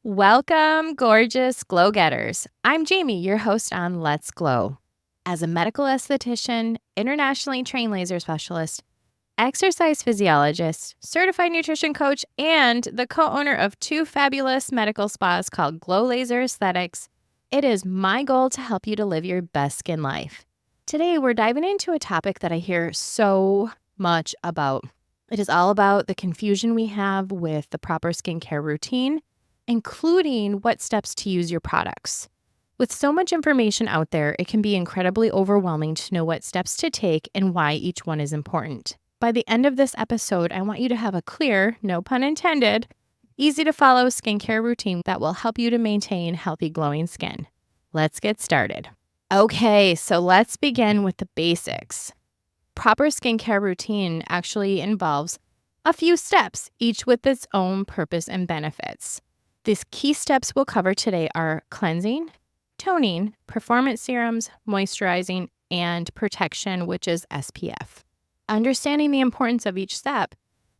Welcome, gorgeous glow getters. I'm Jamie, your host on Let's Glow. As a medical esthetician, internationally trained laser specialist, exercise physiologist, certified nutrition coach, and the co owner of two fabulous medical spas called Glow Laser Aesthetics, it is my goal to help you to live your best skin life. Today, we're diving into a topic that I hear so much about. It is all about the confusion we have with the proper skincare routine, including what steps to use your products. With so much information out there, it can be incredibly overwhelming to know what steps to take and why each one is important. By the end of this episode, I want you to have a clear, no pun intended, easy to follow skincare routine that will help you to maintain healthy, glowing skin. Let's get started. Okay, so let's begin with the basics. Proper skincare routine actually involves a few steps, each with its own purpose and benefits. These key steps we'll cover today are cleansing, toning, performance serums, moisturizing, and protection, which is SPF. Understanding the importance of each step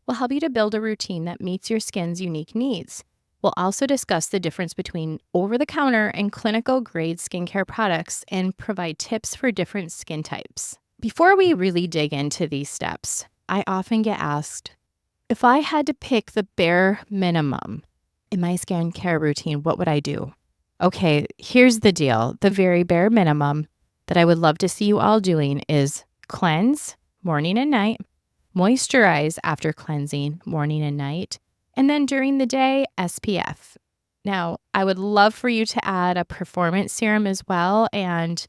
will help you to build a routine that meets your skin's unique needs. We'll also discuss the difference between over-the-counter and clinical-grade skincare products and provide tips for different skin types. Before we really dig into these steps, I often get asked, if I had to pick the bare minimum in my skincare routine, what would I do? Okay, here's the deal. The very bare minimum that I would love to see you all doing is cleanse morning and night, moisturize after cleansing morning and night, and then during the day, SPF. Now, I would love for you to add a performance serum as well, and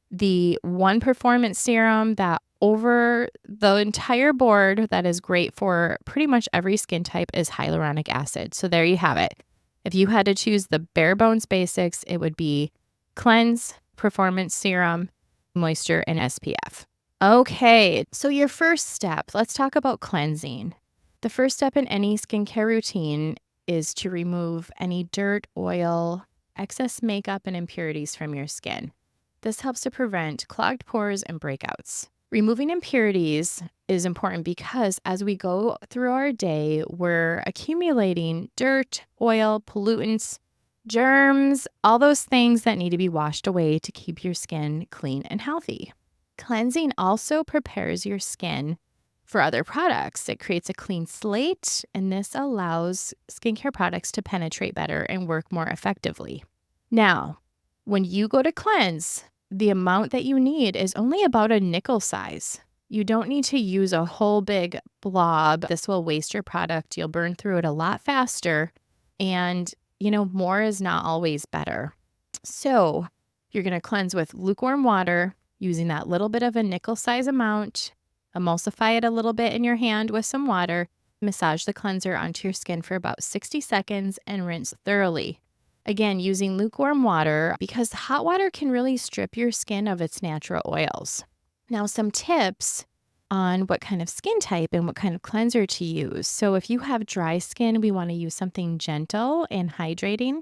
the one performance serum that over the entire board that is great for pretty much every skin type is hyaluronic acid. So there you have it. If you had to choose the bare bones basics, it would be cleanse, performance serum, moisture, and SPF. Okay, so your first step, let's talk about cleansing. The first step in any skincare routine is to remove any dirt, oil, excess makeup, and impurities from your skin. This helps to prevent clogged pores and breakouts. Removing impurities is important because as we go through our day, we're accumulating dirt, oil, pollutants, germs, all those things that need to be washed away to keep your skin clean and healthy. Cleansing also prepares your skin for other products. It creates a clean slate, and this allows skincare products to penetrate better and work more effectively. Now, when you go to cleanse, the amount that you need is only about a nickel size. You don't need to use a whole big blob. This will waste your product. You'll burn through it a lot faster. And, more is not always better. So you're going to cleanse with lukewarm water using that little bit of a nickel size amount. Emulsify it a little bit in your hand with some water. Massage the cleanser onto your skin for about 60 seconds and rinse thoroughly. Again, using lukewarm water because hot water can really strip your skin of its natural oils. Now, some tips on what kind of skin type and what kind of cleanser to use. So if you have dry skin, we want to use something gentle and hydrating.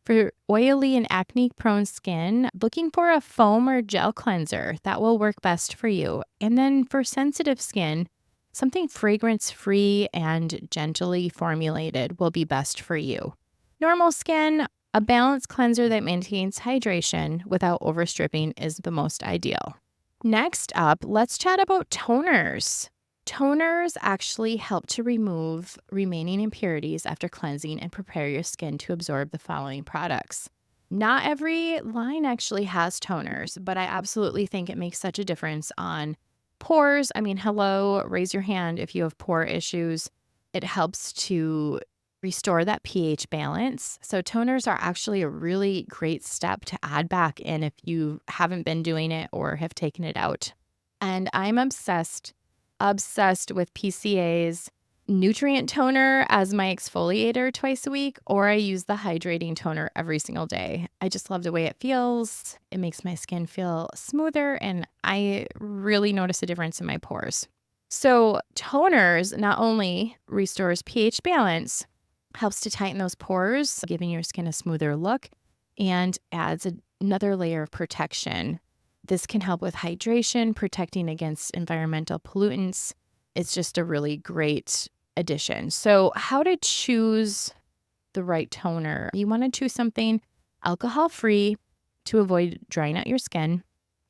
For oily and acne-prone skin, looking for a foam or gel cleanser that will work best for you. And then for sensitive skin, something fragrance-free and gently formulated will be best for you. Normal skin, a balanced cleanser that maintains hydration without overstripping is the most ideal. Next up, let's chat about toners. Toners actually help to remove remaining impurities after cleansing and prepare your skin to absorb the following products. Not every line actually has toners, but I absolutely think it makes such a difference on pores. Hello, raise your hand if you have pore issues. It helps to restore that pH balance. So toners are actually a really great step to add back in if you haven't been doing it or have taken it out. And I'm obsessed with PCA's nutrient toner as my exfoliator twice a week, or I use the hydrating toner every single day. I just love the way it feels. It makes my skin feel smoother, and I really notice a difference in my pores. So toners not only restores pH balance, helps to tighten those pores, giving your skin a smoother look, and adds another layer of protection. This can help with hydration, protecting against environmental pollutants. It's just a really great addition. So how to choose the right toner. You want to choose something alcohol-free to avoid drying out your skin.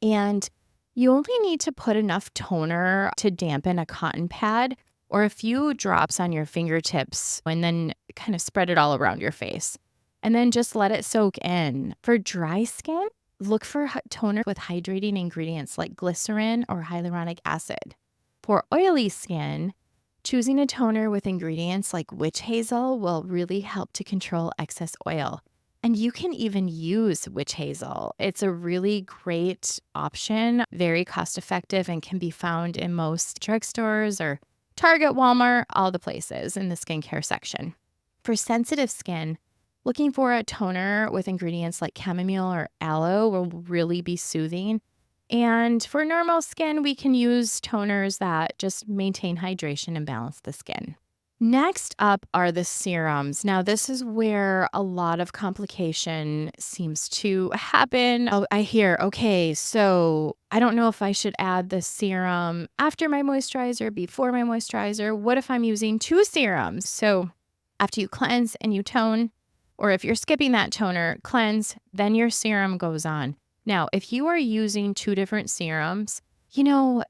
And you only need to put enough toner to dampen a cotton pad or a few drops on your fingertips and then kind of spread it all around your face. And then just let it soak in. For dry skin, look for toner with hydrating ingredients like glycerin or hyaluronic acid. For oily skin, choosing a toner with ingredients like witch hazel will really help to control excess oil. And you can even use witch hazel. It's a really great option, very cost effective, and can be found in most drugstores or Target, Walmart, all the places in the skincare section. For sensitive skin, looking for a toner with ingredients like chamomile or aloe will really be soothing. And for normal skin, we can use toners that just maintain hydration and balance the skin. Next up are the serums. Now, this is where a lot of complication seems to happen. Oh, I hear, okay, so I don't know if I should add the serum after my moisturizer, before my moisturizer. What if I'm using two serums? So after you cleanse and you tone, or if you're skipping that toner, cleanse, then your serum goes on. Now, if you are using two different serums,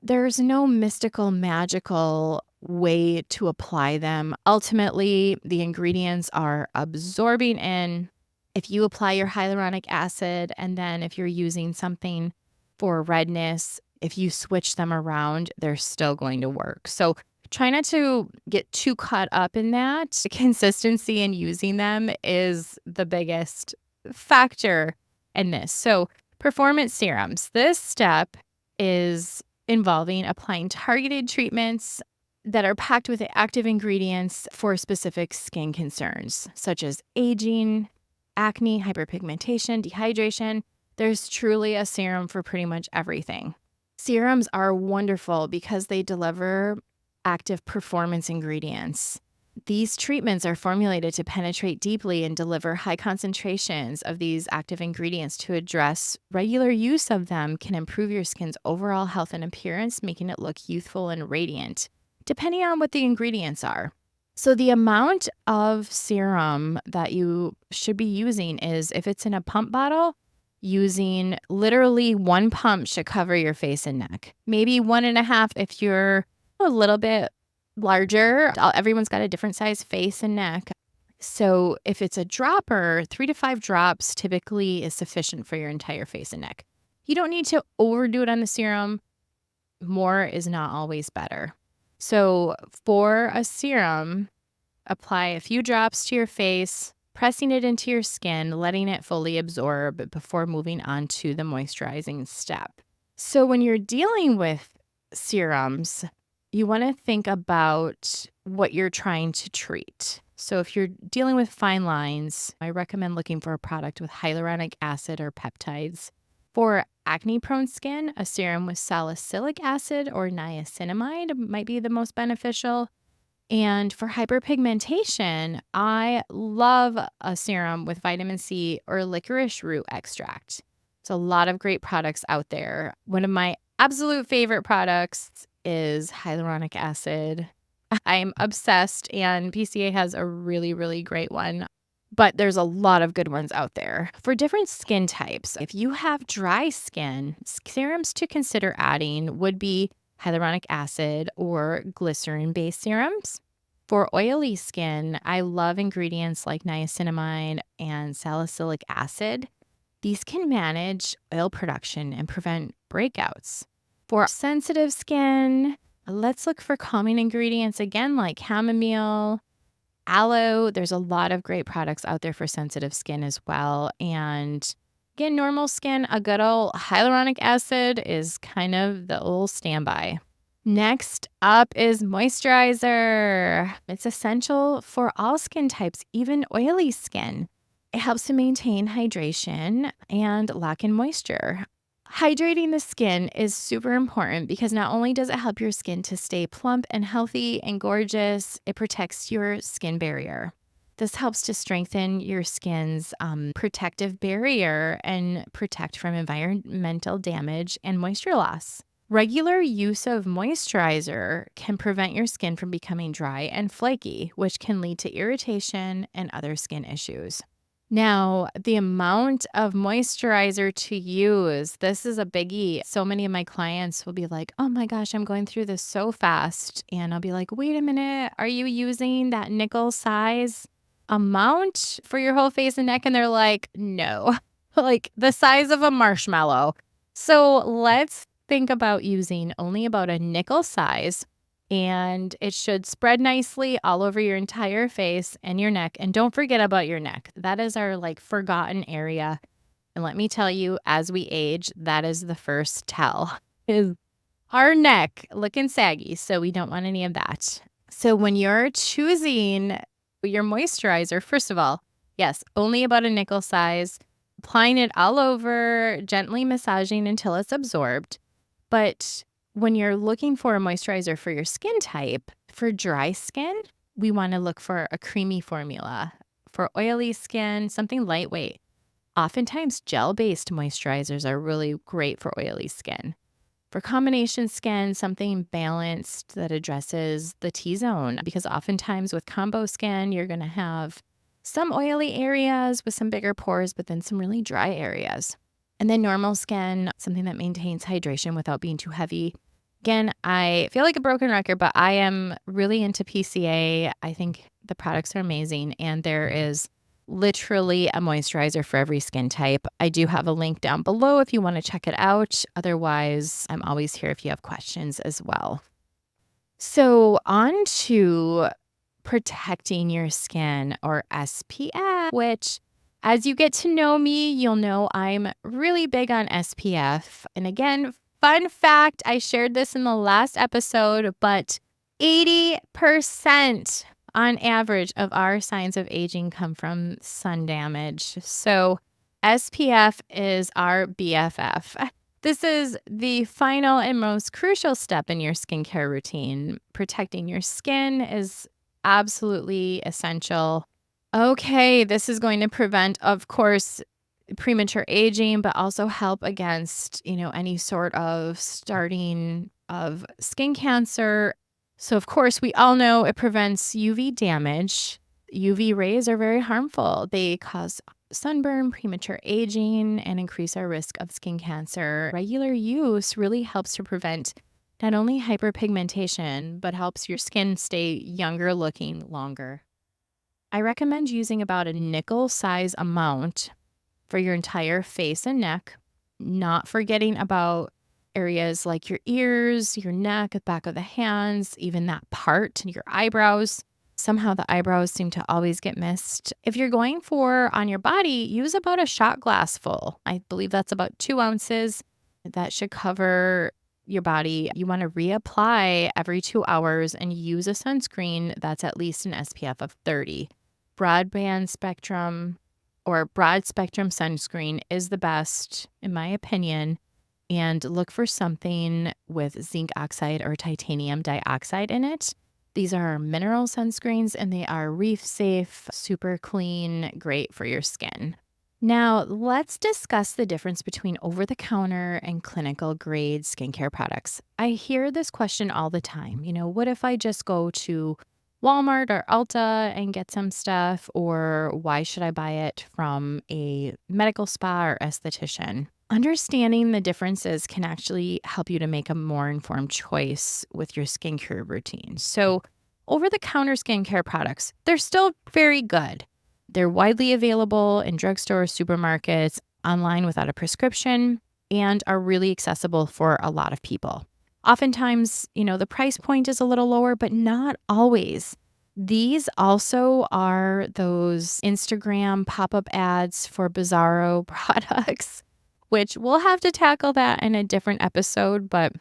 there's no mystical, magical way to apply them. Ultimately, the ingredients are absorbing in. If you apply your hyaluronic acid, and then if you're using something for redness, if you switch them around, they're still going to work. So try not to get too caught up in that. Consistency in using them is the biggest factor in this. So performance serums. This step is involving applying targeted treatments that are packed with active ingredients for specific skin concerns, such as aging, acne, hyperpigmentation, dehydration. There's truly a serum for pretty much everything. Serums are wonderful because they deliver active performance ingredients. These treatments are formulated to penetrate deeply and deliver high concentrations of these active ingredients to address regular use of them can improve your skin's overall health and appearance, making it look youthful and radiant, depending on what the ingredients are. So the amount of serum that you should be using is, if it's in a pump bottle, using literally 1 pump should cover your face and neck. Maybe 1.5 if you're a little bit larger. Everyone's got a different size face and neck. So if it's a dropper, 3 to 5 drops typically is sufficient for your entire face and neck. You don't need to overdo it on the serum. More is not always better. So for a serum, apply a few drops to your face, pressing it into your skin, letting it fully absorb before moving on to the moisturizing step. So when you're dealing with serums, you want to think about what you're trying to treat. So if you're dealing with fine lines, I recommend looking for a product with hyaluronic acid or peptides. For acne-prone skin, a serum with salicylic acid or niacinamide might be the most beneficial. And for hyperpigmentation, I love a serum with vitamin C or licorice root extract. There's a lot of great products out there. One of my absolute favorite products is hyaluronic acid. I'm obsessed, and PCA has a really, really great one. But there's a lot of good ones out there. For different skin types, if you have dry skin, serums to consider adding would be hyaluronic acid or glycerin-based serums. For oily skin, I love ingredients like niacinamide and salicylic acid. These can manage oil production and prevent breakouts. For sensitive skin, let's look for calming ingredients again like chamomile, aloe. There's a lot of great products out there for sensitive skin as well. And again, normal skin, a good old hyaluronic acid is kind of the old standby. Next up is moisturizer. It's essential for all skin types, even oily skin. It helps to maintain hydration and lock in moisture. Hydrating the skin is super important because not only does it help your skin to stay plump and healthy and gorgeous, it protects your skin barrier. This helps to strengthen your skin's protective barrier and protect from environmental damage and moisture loss. Regular use of moisturizer can prevent your skin from becoming dry and flaky, which can lead to irritation and other skin issues. Now, the amount of moisturizer to use, this is a biggie. So many of my clients will be like, oh my gosh, I'm going through this so fast. And I'll be like, wait a minute, are you using that nickel size amount for your whole face and neck? And they're like, no, like the size of a marshmallow. So let's think about using only about a nickel size, and it should spread nicely all over your entire face and your neck. And don't forget about your neck. That is our forgotten area. And let me tell you, as we age, that is the first tell is our neck looking saggy. So we don't want any of that. So when you're choosing your moisturizer, first of all, yes, only about a nickel size, applying it all over, gently massaging until it's absorbed. But when you're looking for a moisturizer for your skin type, for dry skin, we want to look for a creamy formula. For oily skin, something lightweight. Oftentimes, gel-based moisturizers are really great for oily skin. For combination skin, something balanced that addresses the T-zone, because oftentimes with combo skin, you're going to have some oily areas with some bigger pores, but then some really dry areas. And then normal skin, something that maintains hydration without being too heavy. Again, I feel like a broken record, but I am really into PCA. I think the products are amazing, and there is literally a moisturizer for every skin type. I do have a link down below if you want to check it out. Otherwise, I'm always here if you have questions as well. So on to protecting your skin, or SPF, which as you get to know me, you'll know I'm really big on SPF. And again, fun fact, I shared this in the last episode, but 80% on average of our signs of aging come from sun damage. So SPF is our BFF. This is the final and most crucial step in your skincare routine. Protecting your skin is absolutely essential. Okay, this is going to prevent, of course, premature aging, but also help against, any sort of starting of skin cancer. So, of course, we all know it prevents UV damage. UV rays are very harmful. They cause sunburn, premature aging, and increase our risk of skin cancer. Regular use really helps to prevent not only hyperpigmentation, but helps your skin stay younger looking longer. I recommend using about a nickel size amount for your entire face and neck, not forgetting about areas like your ears, your neck, the back of the hands, even that part, your eyebrows. Somehow the eyebrows seem to always get missed. If you're going for on your body, use about a shot glass full. I believe that's about 2 ounces. That should cover your body. You want to reapply every 2 hours and use a sunscreen that's at least an SPF of 30. Broad spectrum sunscreen is the best, in my opinion. And look for something with zinc oxide or titanium dioxide in it. These are mineral sunscreens, and they are reef safe, super clean, great for your skin. Now, let's discuss the difference between over-the-counter and clinical grade skincare products. I hear this question all the time. What if I just go to Walmart or Ulta and get some stuff, or why should I buy it from a medical spa or esthetician? Understanding the differences can actually help you to make a more informed choice with your skincare routine. So, over-the-counter skincare products, they're still very good. They're widely available in drugstores, supermarkets, online without a prescription, and are really accessible for a lot of people. Oftentimes, the price point is a little lower, but not always. These also are those Instagram pop-up ads for Bizarro products, which we'll have to tackle that in a different episode. But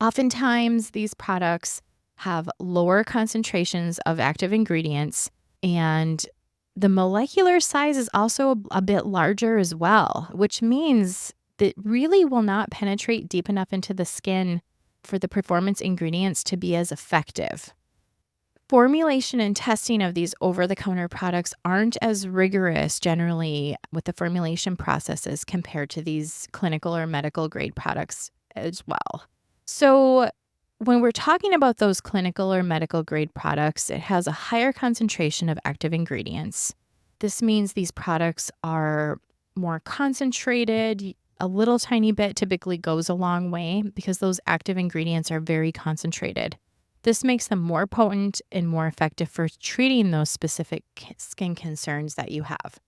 oftentimes, these products have lower concentrations of active ingredients, and the molecular size is also a bit larger as well, which means that really will not penetrate deep enough into the skin for the performance ingredients to be as effective. Formulation and testing of these over-the-counter products aren't as rigorous generally with the formulation processes compared to these clinical or medical grade products as well. So when we're talking about those clinical or medical grade products, it has a higher concentration of active ingredients. This means these products are more concentrated. A little tiny bit typically goes a long way because those active ingredients are very concentrated. This makes them more potent and more effective for treating those specific skin concerns that you have.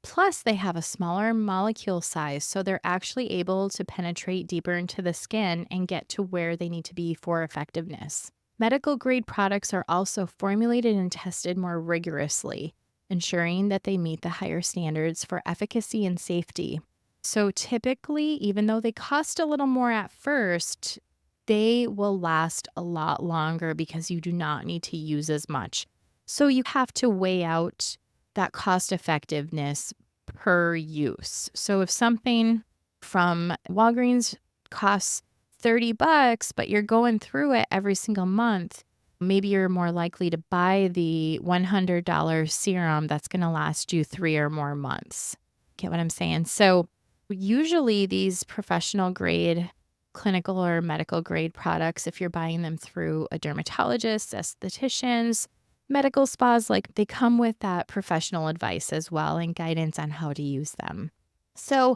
Plus, they have a smaller molecule size, so they're actually able to penetrate deeper into the skin and get to where they need to be for effectiveness. Medical grade products are also formulated and tested more rigorously, ensuring that they meet the higher standards for efficacy and safety. So, typically, even though they cost a little more at first, they will last a lot longer because you do not need to use as much. So, you have to weigh out that cost effectiveness per use. So if something from Walgreens costs $30, but you're going through it every single month, maybe you're more likely to buy the $100 serum that's going to last you 3 or more months. Get what I'm saying? So usually these professional grade clinical or medical grade products, if you're buying them through a dermatologist, estheticians, medical spas, like they come with that professional advice as well and guidance on how to use them. So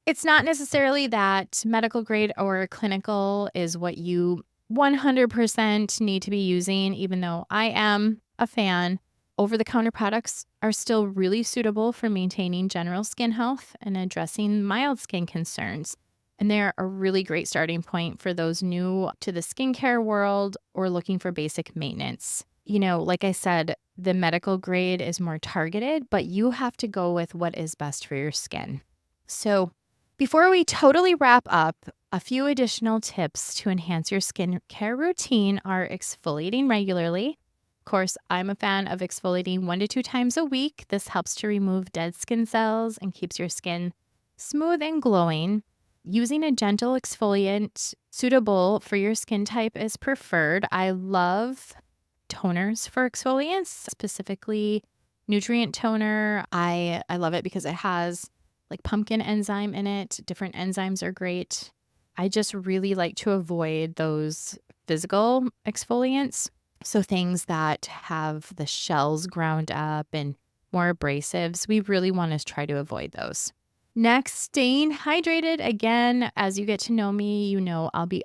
it's not necessarily that medical grade or clinical is what you 100% need to be using, even though I am a fan. Over the counter products are still really suitable for maintaining general skin health and addressing mild skin concerns. And they're a really great starting point for those new to the skincare world or looking for basic maintenance. Like I said, the medical grade is more targeted, but you have to go with what is best for your skin. So before we totally wrap up, a few additional tips to enhance your skincare routine are exfoliating regularly. Of course, I'm a fan of exfoliating 1 to 2 times a week. This helps to remove dead skin cells and keeps your skin smooth and glowing. Using a gentle exfoliant suitable for your skin type is preferred. I love toners for exfoliants, specifically nutrient toner. I love it because it has like pumpkin enzyme in it. Different enzymes are great. I just really like to avoid those physical exfoliants. So things that have the shells ground up and more abrasives, we really want to try to avoid those. Next, staying hydrated. Again, as you get to know me, I'll be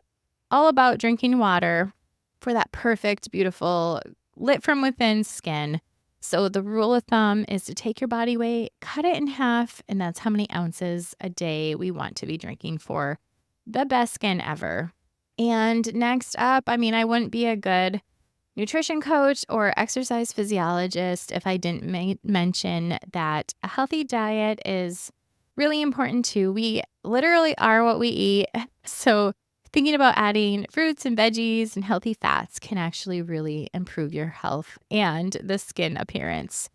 all about drinking water for that perfect, beautiful, lit from within skin. So the rule of thumb is to take your body weight, cut it in half, and that's how many ounces a day we want to be drinking for the best skin ever. And next up, I wouldn't be a good nutrition coach or exercise physiologist if I didn't mention that a healthy diet is really important too. We literally are what we eat. So thinking about adding fruits and veggies and healthy fats can actually really improve your health and the skin appearance.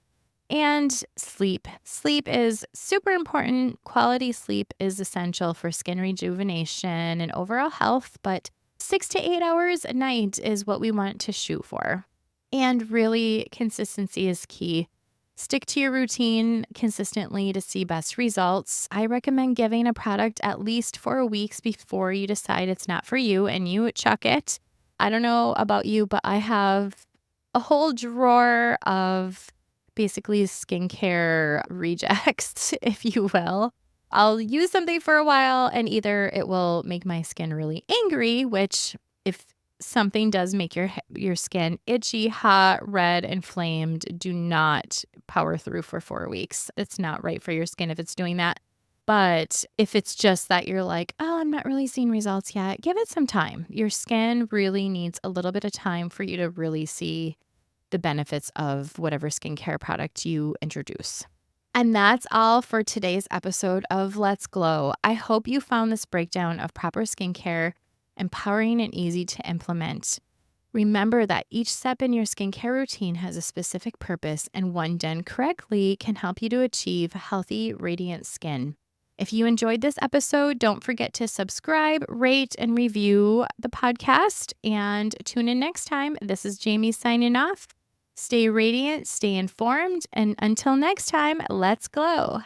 And sleep. Sleep is super important. Quality sleep is essential for skin rejuvenation and overall health, but 6 to 8 hours a night is what we want to shoot for. And really, consistency is key. Stick to your routine consistently to see best results. I recommend giving a product at least 4 weeks before you decide it's not for you and you chuck it. I don't know about you, but I have a whole drawer of basically skincare rejects, if you will. I'll use something for a while and either it will make my skin really angry, which if something does make your skin itchy, hot, red, inflamed, do not power through for 4 weeks. It's not right for your skin if it's doing that. But if it's just that you're like, oh, I'm not really seeing results yet, give it some time. Your skin really needs a little bit of time for you to really see the benefits of whatever skincare product you introduce. And that's all for today's episode of Let's Glow. I hope you found this breakdown of proper skincare empowering and easy to implement. Remember that each step in your skincare routine has a specific purpose, and one done correctly can help you to achieve healthy, radiant skin. If you enjoyed this episode, don't forget to subscribe, rate, and review the podcast. And tune in next time. This is Jamie signing off. Stay radiant, stay informed, and until next time, let's glow.